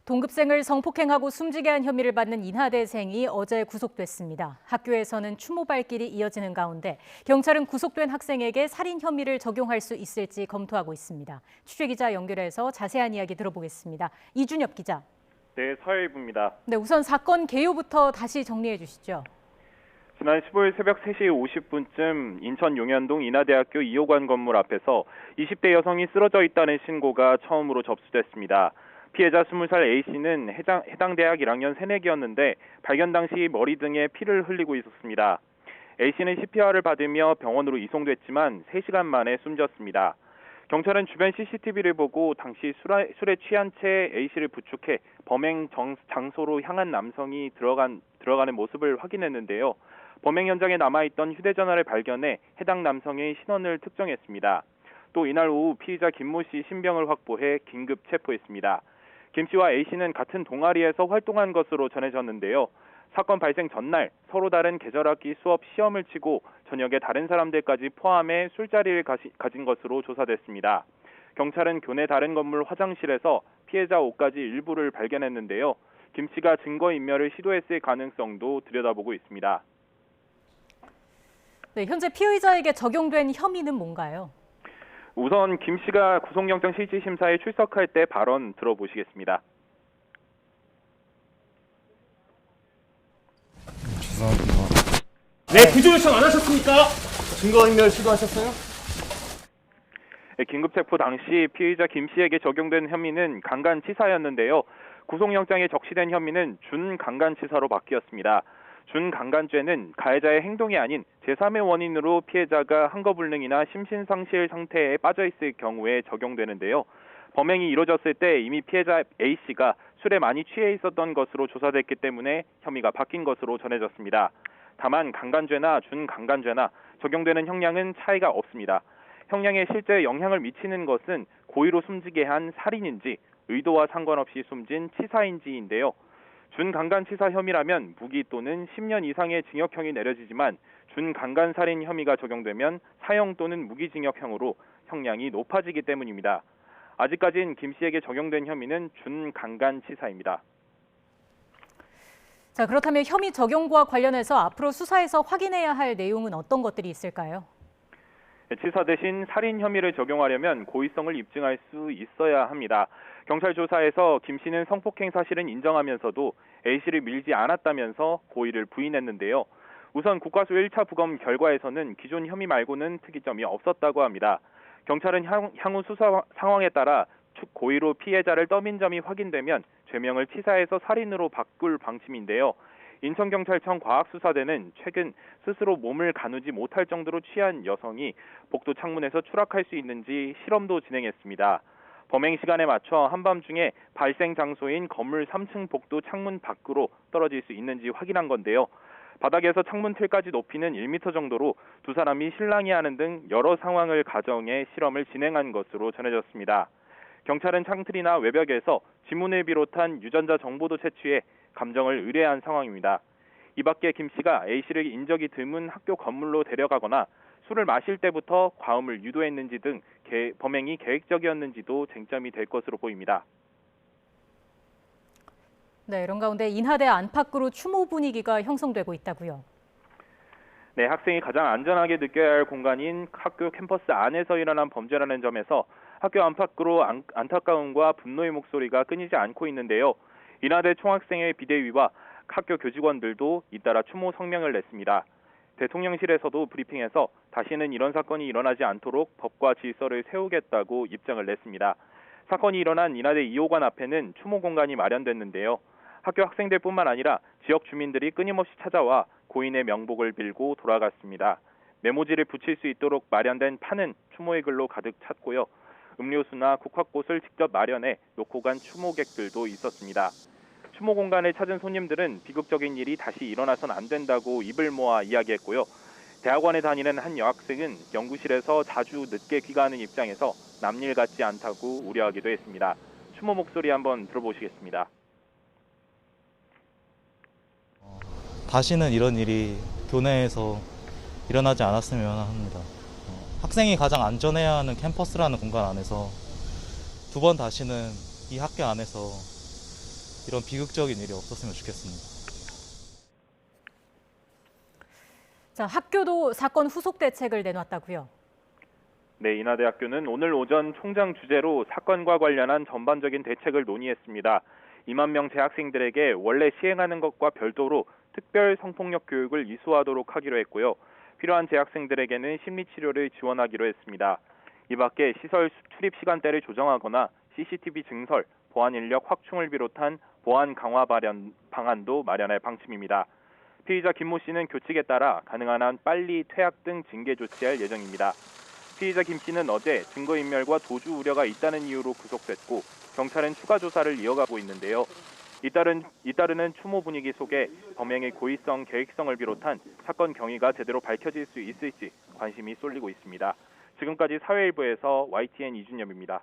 동급생을 성폭행하고 숨지게 한 혐의를 받는 인하대생이 어제 구속됐습니다. 학교에서는 추모 발길이 이어지는 가운데 경찰은 구속된 학생에게 살인 혐의를 적용할 수 있을지 검토하고 있습니다. 취재기자 연결해서 자세한 이야기 들어보겠습니다. 이준엽 기자. 네, 서해일부입니다. 네, 우선 사건 개요부터 다시 정리해 주시죠. 지난 15일 새벽 3시 50분쯤 인천 용현동 인하대학교 2호관 건물 앞에서 20대 여성이 쓰러져 있다는 신고가 처음으로 접수됐습니다. 피해자 20살 A씨는 해당 대학 1학년 새내기였는데 발견 당시 머리 등에 피를 흘리고 있었습니다. A씨는 CPR을 받으며 병원으로 이송됐지만 3시간 만에 숨졌습니다. 경찰은 주변 CCTV를 보고 당시 술에 취한 채 A씨를 부축해 범행 장소로 향한 남성이 들어가는 모습을 확인했는데요. 범행 현장에 남아있던 휴대전화를 발견해 해당 남성의 신원을 특정했습니다. 또 이날 오후 피의자 김모 씨 신병을 확보해 긴급 체포했습니다. 김 씨와 A 씨는 같은 동아리에서 활동한 것으로 전해졌는데요. 사건 발생 전날 서로 다른 계절학기 수업 시험을 치고 저녁에 다른 사람들까지 포함해 술자리를 가진 것으로 조사됐습니다. 경찰은 교내 다른 건물 화장실에서 피해자 옷가지 일부를 발견했는데요. 김 씨가 증거인멸을 시도했을 가능성도 들여다보고 있습니다. 네, 현재 피의자에게 적용된 혐의는 뭔가요? 우선 김 씨가 구속영장 실질심사에 출석할 때 발언 들어보시겠습니다. 죄송합니다. 네, 구조 요청 안 하셨습니까? 증거인멸 시도하셨어요? 긴급체포 당시 피의자 김 씨에게 적용된 혐의는 강간치사였는데요. 구속영장에 적시된 혐의는 준강간치사로 바뀌었습니다. 준강간죄는 가해자의 행동이 아닌 제3의 원인으로 피해자가 항거불능이나 심신상실 상태에 빠져있을 경우에 적용되는데요. 범행이 이루어졌을 때 이미 피해자 A씨가 술에 많이 취해 있었던 것으로 조사됐기 때문에 혐의가 바뀐 것으로 전해졌습니다. 다만 강간죄나 준강간죄나 적용되는 형량은 차이가 없습니다. 형량에 실제 영향을 미치는 것은 고의로 숨지게 한 살인인지 의도와 상관없이 숨진 치사인지인데요. 준강간치사 혐의라면 무기 또는 10년 이상의 징역형이 내려지지만 준강간살인 혐의가 적용되면 사형 또는 무기징역형으로 형량이 높아지기 때문입니다. 아직까지는 김 씨에게 적용된 혐의는 준강간치사입니다. 자, 그렇다면 혐의 적용과 관련해서 앞으로 수사에서 확인해야 할 내용은 어떤 것들이 있을까요? 치사 대신 살인 혐의를 적용하려면 고의성을 입증할 수 있어야 합니다. 경찰 조사에서 김 씨는 성폭행 사실은 인정하면서도 A씨를 밀지 않았다면서 고의를 부인했는데요. 우선 국과수 1차 부검 결과에서는 기존 혐의 말고는 특이점이 없었다고 합니다. 경찰은 향후 수사 상황에 따라 고의로 피해자를 떠민 점이 확인되면 죄명을 치사에서 살인으로 바꿀 방침인데요. 인천경찰청 과학수사대는 최근 스스로 몸을 가누지 못할 정도로 취한 여성이 복도 창문에서 추락할 수 있는지 실험도 진행했습니다. 범행 시간에 맞춰 한밤중에 발생 장소인 건물 3층 복도 창문 밖으로 떨어질 수 있는지 확인한 건데요. 바닥에서 창문 틀까지 높이는 1m 정도로 두 사람이 실랑이 하는 등 여러 상황을 가정해 실험을 진행한 것으로 전해졌습니다. 경찰은 창틀이나 외벽에서 지문을 비롯한 유전자 정보도 채취해 감정을 의뢰한 상황입니다. 이 밖에 김 씨가 A씨를 인적이 드문 학교 건물로 데려가거나 술을 마실 때부터 과음을 유도했는지 등 범행이 계획적이었는지도 쟁점이 될 것으로 보입니다. 네, 이런 가운데 인하대 안팎으로 추모 분위기가 형성되고 있다고요. 네, 학생이 가장 안전하게 느껴야 할 공간인 학교 캠퍼스 안에서 일어난 범죄라는 점에서 학교 안팎으로 안타까움과 분노의 목소리가 끊이지 않고 있는데요. 인하대 총학생회 비대위와 학교 교직원들도 잇따라 추모 성명을 냈습니다. 대통령실에서도 브리핑에서 다시는 이런 사건이 일어나지 않도록 법과 질서를 세우겠다고 입장을 냈습니다. 사건이 일어난 인하대 2호관 앞에는 추모 공간이 마련됐는데요. 학교 학생들뿐만 아니라 지역 주민들이 끊임없이 찾아와 고인의 명복을 빌고 돌아갔습니다. 메모지를 붙일 수 있도록 마련된 판은 추모의 글로 가득 찼고요. 음료수나 국화꽃을 직접 마련해 놓고 간 추모객들도 있었습니다. 추모 공간을 찾은 손님들은 비극적인 일이 다시 일어나선 안 된다고 입을 모아 이야기했고요. 대학원에 다니는 한 여학생은 연구실에서 자주 늦게 귀가하는 입장에서 남일 같지 않다고 우려하기도 했습니다. 추모 목소리 한번 들어보시겠습니다. 다시는 이런 일이 교내에서 일어나지 않았으면 합니다. 학생이 가장 안전해야 하는 캠퍼스라는 공간 안에서 두 번 다시는 이 학교 안에서 이런 비극적인 일이 없었으면 좋겠습니다. 자, 학교도 사건 후속 대책을 내놨다고요. 네, 인하대학교는 오늘 오전 총장 주재로 사건과 관련한 전반적인 대책을 논의했습니다. 2만 명 재학생들에게 원래 시행하는 것과 별도로 특별 성폭력 교육을 이수하도록 하기로 했고요. 필요한 재학생들에게는 심리치료를 지원하기로 했습니다. 이 밖에 시설 출입 시간대를 조정하거나 CCTV 증설, 보안 인력 확충을 비롯한 보안 강화 방안도 마련할 방침입니다. 피의자 김모 씨는 교칙에 따라 가능한 한 빨리 퇴학 등 징계 조치할 예정입니다. 피의자 김 씨는 어제 증거인멸과 도주 우려가 있다는 이유로 구속됐고 경찰은 추가 조사를 이어가고 있는데요. 이따르는 추모 분위기 속에 범행의 고의성, 계획성을 비롯한 사건 경위가 제대로 밝혀질 수 있을지 관심이 쏠리고 있습니다. 지금까지 사회일보에서 YTN 이준엽입니다.